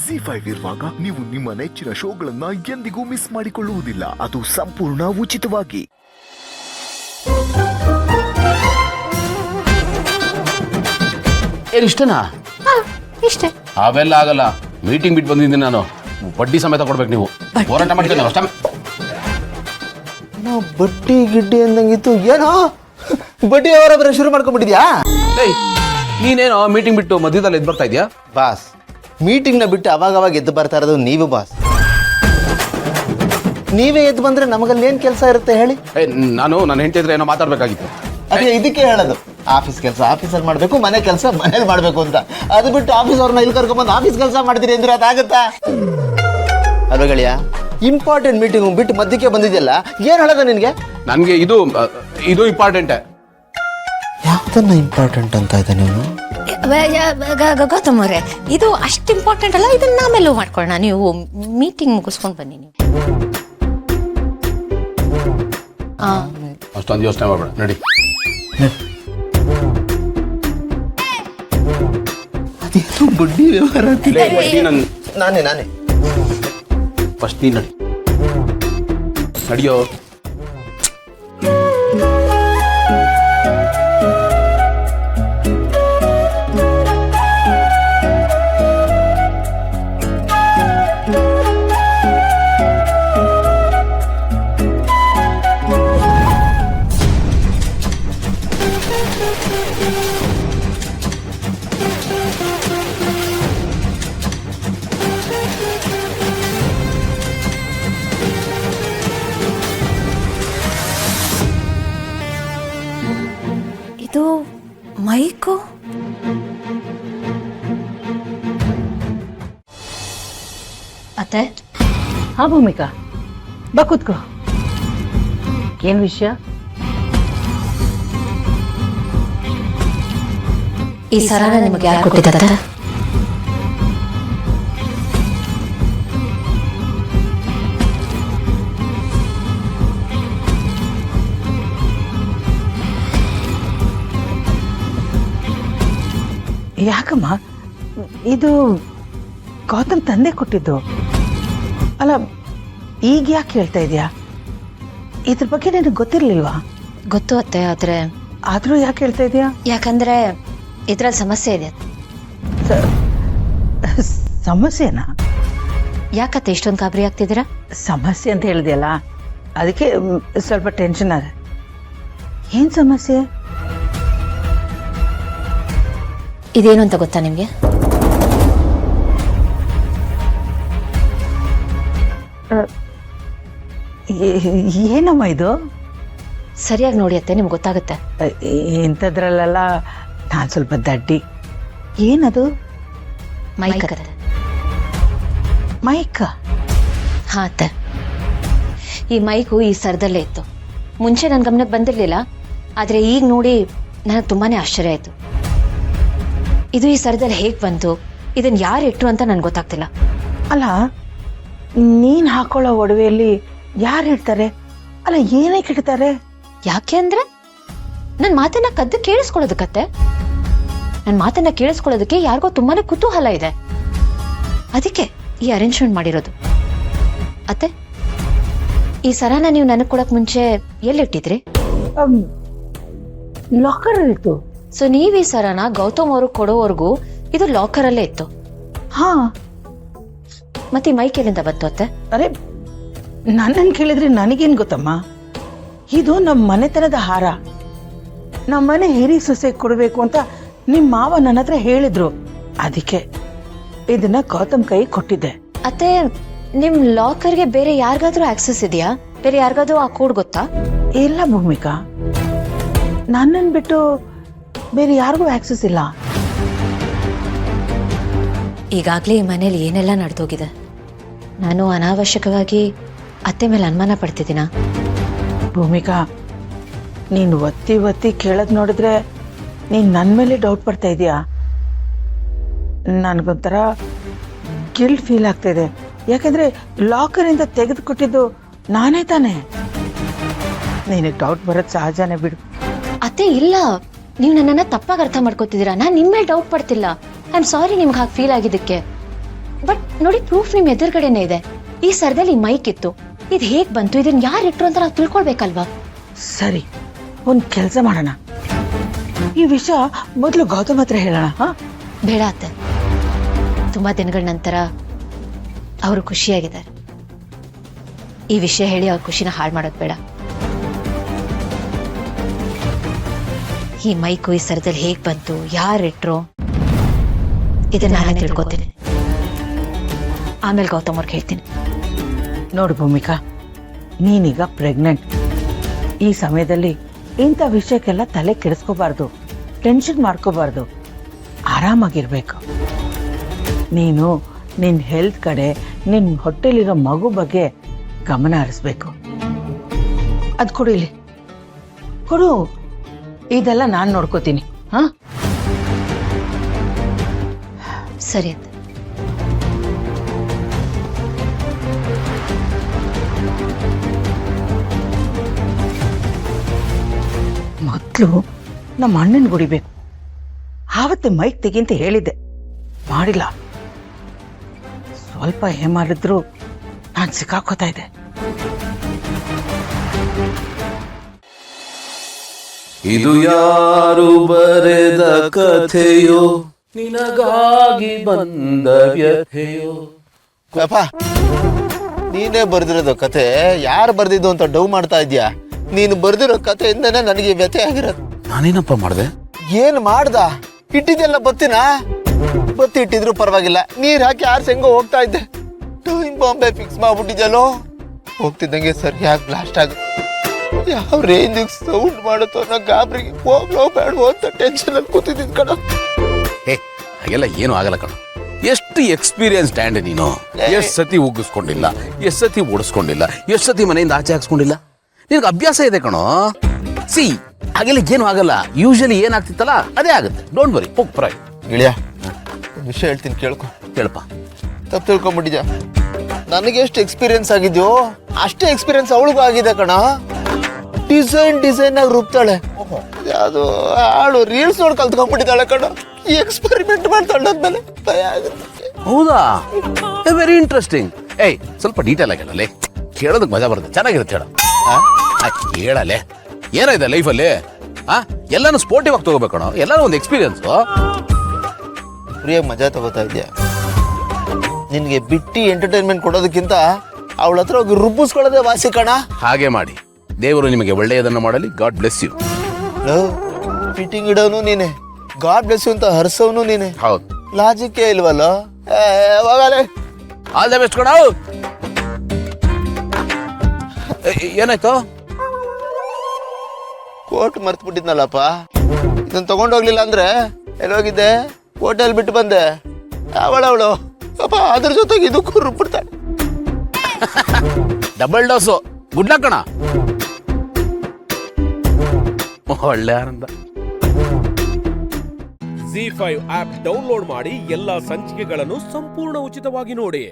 ZEE5 ಇರುವಾಗ ನೀವು ನಿಮ್ಮ ನೆಚ್ಚಿನ ಶೋಗಳನ್ನ ಎಂದಿಗೂ ಮಿಸ್ ಮಾಡಿಕೊಳ್ಳುವುದಿಲ್ಲ. ಅದು ಸಂಪೂರ್ಣ ಉಚಿತವಾಗಿ. ಇಷ್ಟನಾ? ಇಷ್ಟೇ. ಅವೆಲ್ಲ ಆಗಲ್ಲ. ಮೀಟಿಂಗ್ ಬಿಟ್ಟು ಬಂದಿದ್ದೀನಿ ನಾನು. ಬಡ್ಡಿ ಸಮೇತ ಕೊಡ್ಬೇಕು. ನೀವು ಹೋರಾಟ ಮಾಡ್ತೀನಿ ಅಷ್ಟೇ. ಬಡ್ಡಿ ಗಿಡ್ಡಿ ಅಂದಂಗಿತ್ತು. ಏನೋ ಬಡ್ಡಿ ಅವರ ಬರ ಶುರು ಮಾಡ್ಕೊಂಡ್ಬಿಟ್ಟಿದ್ಯಾ? ನೀನೇನೋ ಮೀಟಿಂಗ್ ಬಿಟ್ಟು ಮಧ್ಯದಲ್ಲಿ ಎದ್ದು ಬರ್ತಾ ಇದೆಯಾ? ಬಾಸ್, ಮೀಟಿಂಗ್ನ ಬಿಟ್ಟು ಅವಾಗ ಎದ್ದು ಬರ್ತಾ ಇರೋದು ನೀವು ಬಾಸ್. ನೀವೇ ಎದ್ದು ಬಂದ್ರೆ ನಮಗಲ್ಲಿ ಏನ್ ಕೆಲಸ ಇರುತ್ತೆ ಹೇಳಿ? ನನ್ನ ಹೆಂಡತಿ ಇದ್ರೆ ಏನೋ ಮಾತಾಡ್ಬೇಕಾಗಿತ್ತು. ಅದೇ ಇದಕ್ಕೆ ಹೇಳೋದು, ಆಫೀಸ್ ಕೆಲಸ ಆಫೀಸಲ್ಲಿ ಮಾಡಬೇಕು, ಮನೆ ಕೆಲಸ ಮನೇಲಿ ಮಾಡಬೇಕು ಅಂತ. ಅದು ಬಿಟ್ಟು ಆಫೀಸ್ ಅವ್ರನ್ನ ಇಲ್ಲಿ ಕರ್ಕೊಂಡ್ಬಂದು ಆಫೀಸ್ ಕೆಲಸ ಮಾಡ್ತೀರಿ ಅಂದ್ರೆ ಅದಾಗತ್ತಾ? ಅಲ್ವ ಗಳಿಯಾ? ಇಂಪಾರ್ಟೆಂಟ್ ಮೀಟಿಂಗ್ ಬಿಟ್ಟು ಮಧ್ಯಕ್ಕೆ ಬಂದಿದೆಯಲ್ಲ, ಏನ್ ಹೇಳೋದು ನಿನ್ಗೆ? ನನಗೆ ಇದು ಇಂಪಾರ್ಟೆಂಟ್. ಯಾವ್ದನ್ನ ಇಂಪಾರ್ಟೆಂಟ್ ಅಂತ ಇದೆ ನೀನು? ಗೌತಮ್ ಅವರೇ, ಇದು ಅಷ್ಟು ಇಂಪಾರ್ಟೆಂಟ್ ಅಲ್ಲ. ಇದನ್ನ ಆಮೇಲೆ ಮಾಡ್ಕೊಳ್ಳೋಣ. ನೀವು ಮೀಟಿಂಗ್ ಮುಗಿಸ್ಕೊಂಡು ಬನ್ನಿ. ನೀವು ಅಷ್ಟೊಂದು ಯೋಚನೆ ಮಾಡಬೇಡ, ನಡಿ. ಅದೇನು ಬಡ್ಡಿ ವ್ಯವಹಾರ? ನಾನೇ ಫಸ್ಟ್ ನೀನು ನಡಿಯೋ. ಇದು ಮೈಕು. ಅತ್ತೆ. ಹಾ ಭೂಮಿಕಾ, ಬಾ ಕೂತ್ಕೋ. ಏನ್ ವಿಷಯ? ಈ ಸರನ ನಿಮಗೆ ಯಾರು ಕೊಟ್ಟಿದ್ದಾರೆ? ಯಾಕಮ್ಮ? ಇದು ಗೌತಮ್ ತಂದೆ ಕೊಟ್ಟಿದ್ದು ಅಲ್ಲ. ಈಗ ಯಾಕೆ ಹೇಳ್ತಾ ಇದೀಯಾ? ಇದ್ರ ಬಗ್ಗೆ ನಿನಗೆ ಗೊತ್ತಿರ್ಲಿಲ್ವಾ? ಗೊತ್ತು ಅತ್ತೆ, ಆದ್ರೂ ಯಾಕೆ ಹೇಳ್ತಾ ಇದೀಯಾ? ಯಾಕಂದ್ರೆ ಇದ್ರಲ್ಲಿ ಸಮಸ್ಯೆ ಇದೆ. ಸಮಸ್ಯೆನಾ? ಯಾಕತ್ತೆ ಇಷ್ಟೊಂದು ಗಾಬರಿ ಆಗ್ತಿದ್ದೀರಾ? ಸಮಸ್ಯೆ ಅಂತ ಹೇಳಿದೆಯಲ್ಲ, ಅದಕ್ಕೆ ಸ್ವಲ್ಪ ಟೆನ್ಷನ್ ಆದ. ಏನ್ ಸಮಸ್ಯೆ? ಇದೇನು ಅಂತ ಗೊತ್ತಾ ನಿಮ್ಗೆ? ಏನಮ್ಮ ಇದು? ಸರಿಯಾಗಿ ನೋಡಿ ಅತ್ತೆ, ನಿಮ್ಗೆ ಗೊತ್ತಾಗುತ್ತೆ. ಇಂಥದ್ರಲ್ಲೆಲ್ಲ ನಾನು ಸ್ವಲ್ಪ ದಡ್ಡಿ. ಏನದು? ಮೈಕ್ ಅತ್ತೆ. ಮೈಕ್? ಹಾ ಅತ್ತೆ, ಈ ಮೈಕು ಈ ಸರದಲ್ಲೇ ಇತ್ತು. ಮುಂಚೆ ನನ್ನ ಗಮನಕ್ಕೆ ಬಂದಿರಲಿಲ್ಲ, ಆದರೆ ಈಗ ನೋಡಿ ನನಗೆ ತುಂಬಾನೇ ಆಶ್ಚರ್ಯ ಆಯಿತು. ಇದು ಈ ಸರದಲ್ಲಿ ಹೇಗೆ ಬಂತು, ಇದನ್ನ ಯಾರು ಇಟ್ರು ಅಂತ ನನ್ಗೆ ಗೊತ್ತಾಗ್ತಿಲ್ಲ. ಅಲ್ಲ, ನೀನ್ ಹಾಕೊಳ್ಳೋ ಒಡವೆಯಲ್ಲಿ ಯಾರು ಇಡ್ತಾರೆ? ಅಲ್ಲ, ಏನಕ್ಕೆ ಇಡ್ತಾರೆ? ಯಾಕೆ ಅಂದ್ರೆ ನನ್ನ ಮಾತನ್ನ ಕದ್ದು ಕೇಳಿಸ್ಕೊಳ್ಳೋದಕ್ಕತ್ತೆ. ನನ್ನ ಮಾತನ್ನ ಕೇಳಿಸ್ಕೊಳ್ಳೋದಕ್ಕೆ ಯಾರಿಗೋ ತುಂಬಾನೇ ಕುತೂಹಲ ಇದೆ, ಅದಕ್ಕೆ ಈ ಅರೇಂಜ್ಮೆಂಟ್ ಮಾಡಿರೋದು. ಅತ್ತೆ, ಈ ಸರನ ನೀವು ನನಗೆ ಕೊಡಕ್ ಮುಂಚೆ ಎಲ್ಲಿಟ್ಟಿದ್ರಿ? ಲಾಕರ್ ಇತ್ತು. ಸೊ ನೀವ್ ಈ ಸರನ ಗೌತಮ್ ಅವರು ಕೊಡೋವರೆಗೂ ಇದು ಲಾಕರ್ ಅಲ್ಲೇ ಇತ್ತು? ಹಾ. ಮತ್ತೆ ಈ ಮೈಕ್ ಎಲ್ಲಿಂದ ಬಂತು ಅತ್ತೆ? ಅರೆ, ನನ್ನನ್ನು ಕೇಳಿದ್ರೆ ನನಗೇನ್ ಗೊತ್ತಮ್ಮ? ಇದು ನಮ್ಮ ಮನೆತನದ ಹಾರ. ನಮ್ಮನೆ ಹಿರಿ ಸೊಸೆ ಕೊಡಬೇಕು ಅಂತ ನಿಮ್ಮ ಮಾವ ನನ್ನ ಹತ್ರ ಹೇಳಿದ್ರು. ಅದಕ್ಕೆ ಇದನ್ನ ಗೌತಮ್ ಕೈ ಕೊಟ್ಟಿದ್ದೆ. ಅತ್ತೆ, ನಿಮ್ ಲಾಕರ್ಗೆ ಬೇರೆ ಯಾರಿಗಾದ್ರೂ ಆಕ್ಸೆಸ್ ಇದೆಯಾ? ಬೇರೆ ಯಾರಿಗಾದ್ರೂ ಆ ಕೋಡ್ ಗೊತ್ತಾ? ಇಲ್ಲ ಭೂಮಿಕಾ, ನನ್ನನ್ನು ಬಿಟ್ಟು ಬೇರೆ ಯಾರಿಗೂ ಆಕ್ಸೆಸ್ ಇಲ್ಲ. ಈಗಾಗ್ಲೇ ಈ ಮನೇಲಿ ಏನೆಲ್ಲ ನಡೆದೋಗಿದೆ. ನಾನು ಅನಾವಶ್ಯಕವಾಗಿ ಅತ್ತೆ ಮೇಲೆ ಅನುಮಾನ ಪಡ್ತಿದ್ದೀನ? ಭೂಮಿಕಾ, ನೀನು ಒತ್ತಿ ಕೇಳದ್ ನೋಡಿದ್ರೆ ನೀನ್ ನನ್ನ ಮೇಲೆ ಡೌಟ್ ಪಡ್ತಾ ಇದೀಯಾ? ನನಗೊಂಥರ ಗಿಲ್ಟ್ ಫೀಲ್ ಆಗ್ತಾ ಇದೆ. ಯಾಕಂದ್ರೆ ಲಾಕರಿಂದ ತೆಗೆದು ಕೊಟ್ಟಿದ್ದು ನಾನೇ ತಾನೆ. ನಿನಗೆ ಡೌಟ್ ಬರೋದು ಸಹಜನೇ ಬಿಡು. ಅತ್ತೆ ಇಲ್ಲ, ನೀವು ನನ್ನನ್ನ ತಪ್ಪಾಗಿ ಅರ್ಥ ಮಾಡ್ಕೋತಿದ್ದೀರಾ. ನಾನು ನಿಮ್ಮ ಮೇಲೆ ಡೌಟ್ ಪಡ್ತಿಲ್ಲ. ಐ ಆಮ್ ಸಾರಿ ನಿಮ್ಗೆ ಹಾಗೆ ಫೀಲ್ ಆಗಿದ್ದಕ್ಕೆ. ಬಟ್ ನೋಡಿ ಪ್ರೂಫ್ ನಿಮ್ ಎದುರುಗಡೆನೆ ಇದೆ. ಈ ಸರದಲ್ಲಿ ಮೈಕ್ ಇತ್ತು. ಇದು ಹೇಗ್ ಬಂತು, ಇದನ್ನ ಯಾರು ಇಟ್ರು ಅಂತ ನಾವು ತಿಳ್ಕೊಳ್ಬೇಕಲ್ವಾ? ಸರಿ, ಒಂದ್ ಕೆಲಸ ಮಾಡೋಣ. ಈ ವಿಷಯ ಮೊದಲು ಗೌತಮ್ ಹತ್ರ ಹೇಳೋಣ. ಬೇಡ ಅತ್ತೆ, ತುಂಬಾ ದಿನಗಳ ನಂತರ ಅವರು ಖುಷಿಯಾಗಿದ್ದಾರೆ. ಈ ವಿಷಯ ಹೇಳಿ ಅವ್ರ ಖುಷಿನ ಹಾಳು ಮಾಡೋದು ಬೇಡ. ಈ ಮೈಕು ಈ ಸರದಲ್ಲಿ ಹೇಗ್ ಬಂತು, ಯಾರಿಟ್ರು, ಇದನ್ನ ನಾನೇ ತಿಳ್ಕೊತೀನಿ. ಆಮೇಲೆ ಗೌತಮ್ ಅವ್ರಿಗೆ ಹೇಳ್ತೀನಿ. ನೋಡು ಭೂಮಿಕಾ, ನೀನೀಗ ಪ್ರೆಗ್ನೆಂಟ್. ಈ ಸಮಯದಲ್ಲಿ ಇಂಥ ವಿಷಯಕ್ಕೆಲ್ಲ ತಲೆ ಕೆಡಿಸ್ಕೋಬಾರ್ದು, ಟೆನ್ಷನ್ ಮಾಡ್ಕೋಬಾರ್ದು, ಆರಾಮಾಗಿರ್ಬೇಕು. ನೀನು ನಿನ್ನ ಹೆಲ್ತ್ ಕಡೆ, ನಿನ್ನ ಹೊಟ್ಟೆಲಿರೋ ಮಗು ಬಗ್ಗೆ ಗಮನ ಹರಿಸ್ಬೇಕು. ಅದು ಕೊಡು, ಇಲ್ಲಿ ಕೊಡು. ಇದೆಲ್ಲ ನಾನು ನೋಡ್ಕೋತೀನಿ. ಸರಿ ಅತ್ತೆ. ಮೊದಲು ನಮ್ಮ ಅಣ್ಣನ ಗುಡಿಬೇಕು. ಆವತ್ತೆ ಮೈಕ್ ತೆಗಿ ಅಂತ ಹೇಳಿದ್ದೆ, ಮಾಡಿಲ್ಲ. ಸ್ವಲ್ಪ ಮಾಡಿದ್ರು ನಾನು ಸಿಕ್ಕಾಕೋತಾ ಇದ್ದೆ. ಇದು ಯಾರು ಬರೆದ ಕಥೆಯೋ, ನಿನಗಾಗಿ ಬಂದ ವ್ಯಥೆಯೋ. ಅಪ್ಪ, ನೀನೇ ಬರ್ದಿರೋದು ಕತೆ. ಯಾರು ಬರ್ದಿದ್ದು ಅಂತ ಡೌ ಮಾಡ್ತಾ ಇದ್ಯಾ? ನೀನು ಬರ್ದಿರೋ ಕಥೆಯಿಂದನೇ ನನಗೆ ವ್ಯಥೆ ಆಗಿರೋದು. ನಾನೇನಪ್ಪ ಮಾಡ್ದೆ? ಏನ್ ಮಾಡ್ದ? ಇಟ್ಟಿದ್ದೆಲ್ಲ ಬತ್ತಿನಾ? ಬತ್ತಿ ಇಟ್ಟಿದ್ರು ಪರವಾಗಿಲ್ಲ, ನೀರ್ ಹಾಕಿ ಆರ್ಸ್ ಹೆಂಗೋ ಹೋಗ್ತಾ ಇದ್ದೆ. ಟೈಮ್ ಬಾಂಬೆ ಫಿಕ್ಸ್ ಮಾಡ್ಬಿಟ್ಟಿದ್ಯಲ್ಲೋ. ಹೋಗ್ತಿದ್ದಂಗೆ ಸರಿಯಾಗಿ ಬ್ಲಾಸ್ಟ್ ಆಗುತ್ತೆ. ಯಾವ ರೇಂಜಿಗೆ ಸೌಂಡ್ ಮಾಡುತ್ತೋ ಅನ್ನೋ ಗಾಬರಿಗೆ ಹೋಗ್ಲೋ ಬೇಡವೋ ಅಂತ ಟೆನ್ಷನ್ ಅಲ್ಲಿ ಕೂತಿದ್ದ ಕಣ. ಹಾಗೆಲ್ಲ ಏನು ಆಗಲ್ಲ ಕಣ. ಎಷ್ಟು ಎಕ್ಸ್ಪೀರಿಯನ್ಸ್ ಸ್ಟ್ಯಾಂಡ್ ನೀನು. ಎಷ್ಟು ಸತಿ ಉಗ್ಗಿಸ್ಕೊಂಡಿಲ್ಲ, ಎಷ್ಟು ಸತಿ ಓಡಿಸ್ಕೊಂಡಿಲ್ಲ, ಎಷ್ಟು ಸತಿ ಮನೆಯಿಂದ ಆಚೆ ಹಾಕ್ಸ್ಕೊಂಡಿಲ್ಲ. ನಿನಗೆ ಅಭ್ಯಾಸ ಇದೆ ಕಣೋ. ಸಿ, ಹಾಗೆಲ್ಲ ಏನು ಆಗಲ್ಲ. ಯೂಶಲಿ ಏನಾಗ್ತಿತ್ತಲ್ಲ ಅದೇ ಆಗುತ್ತೆ. ಡೋಂಟ್ ವರಿ, ಹೋಗ್ ಪರ. ಗಿಳಿಯ, ವಿಷಯ ಹೇಳ್ತೀನಿ ಕೇಳ್ಕೊ. ಕೇಳಪ್ಪ. ತಪ್ಪು ತಿಳ್ಕೊಂಬಿಟ್ಟಿದ್ಯಾ? ನನಗೆ ಎಷ್ಟು ಎಕ್ಸ್ಪೀರಿಯನ್ಸ್ ಆಗಿದ್ಯೋ ಅಷ್ಟೇ ಎಕ್ಸ್ಪೀರಿಯನ್ಸ್ ಅವಳಿಗೂ ಆಗಿದೆ ಕಣ. ಡಿಸೈನ್ ಆಗಿ ರೂಪ್ತಾಳೆ. ಅದು ಆಳು ರೀಲ್ಸ್ ನೋಡಿ ಕಲ್ತ್ಕೊಂಡ್ಬಿಟ್ಟಿದ್ದಾಳೆ ಕಣ. ಈ ಎಕ್ಸ್ಪೆರಿಮೆಂಟ್ ಮಾಡ್ತಾಳೆ ಭಯ ಆಗುತ್ತೆ. ಹೌದಾ? Very interesting. ಏಯ್, ಸ್ವಲ್ಪ ಡೀಟೇಲ್ ಆಗಿರಲ್ಲ, ಕೇಳೋದಕ್ಕೆ ಮಜಾ ಬರುತ್ತೆ. ಚೆನ್ನಾಗಿರುತ್ತೆ ಹೇಳ. ಹೇಳಲೆ ಏನಾಯ್ತು ಲೈಫಲ್ಲಿ? ಎಲ್ಲಾನು ಸ್ಪೋರ್ಟಿವ್ ಆಗಿ ತಗೋಬೇಕಣ. ಎಲ್ಲಾನು ಒಂದು ಎಕ್ಸ್ಪೀರಿಯನ್ಸ್. ಫ್ರೀಯಾಗಿ ಮಜಾ ತಗೋತಾ ಇದೆಯಾ? ನಿನ್ಗೆ ಬಿಟ್ಟಿ ಎಂಟರ್ಟೈನ್ಮೆಂಟ್ ಕೊಡೋದಕ್ಕಿಂತ ಅವಳ ಹತ್ರ ಹೋಗಿ ರುಬ್ಬಿಸ್ಕೊಳ್ಳೋದೇ ವಾಸಿ ಕಣ. ಹಾಗೆ ಮಾಡಿ. ದೇವರು ನಿಮಗೆ ಒಳ್ಳೆಯದನ್ನು ಮಾಡಲಿ. God bless you. ಫಿಟ್ಟಿಂಗ್ ಇಡೋನು ನೀನೆ, ಗಾಡ್ ಬ್ಲೆಸ್ ಯು ಅಂತ ಹರ್ಸೋನು ನೀನೆ. ಹೌದು. ಲಾಜಿಕ್ಕೇ ಇಲ್ವಲ್ಲ. ಹೋಗಲೇ. ಆಲ್ ದ ಬೆಸ್ಟ್ ಕಣ. ಏನಾಯ್ತು? ಕೋಟ್ ಮರ್ತು ಬಿಟ್ಟಿದ್ನಲ್ಲಪ್ಪ. ಇದನ್ನ ತಗೊಂಡೋಗ್ಲಿಲ್ಲ ಅಂದ್ರೆ ಎಲ್ಲೋಗಿದ್ದೆ? ಹೋಟೆಲ್ ಬಿಟ್ಟು ಬಂದೆ. ಅವಳು ಪಾಪ ಅದ್ರ ಜೊತೆಗೆ ಇದಕ್ಕೂ ರುಬ್ಬಿಡ್ತಾಳೆ. Double dose. ಗುಡ್ ಲಕ್ ಕಣ. ಒಳ್ಳೆ ಆನಂದ. ZEE5 ಆಪ್ ಡೌನ್ಲೋಡ್ ಮಾಡಿ ಎಲ್ಲಾ ಸಂಚಿಕೆಗಳನ್ನು ಸಂಪೂರ್ಣ ಉಚಿತವಾಗಿ ನೋಡಿ.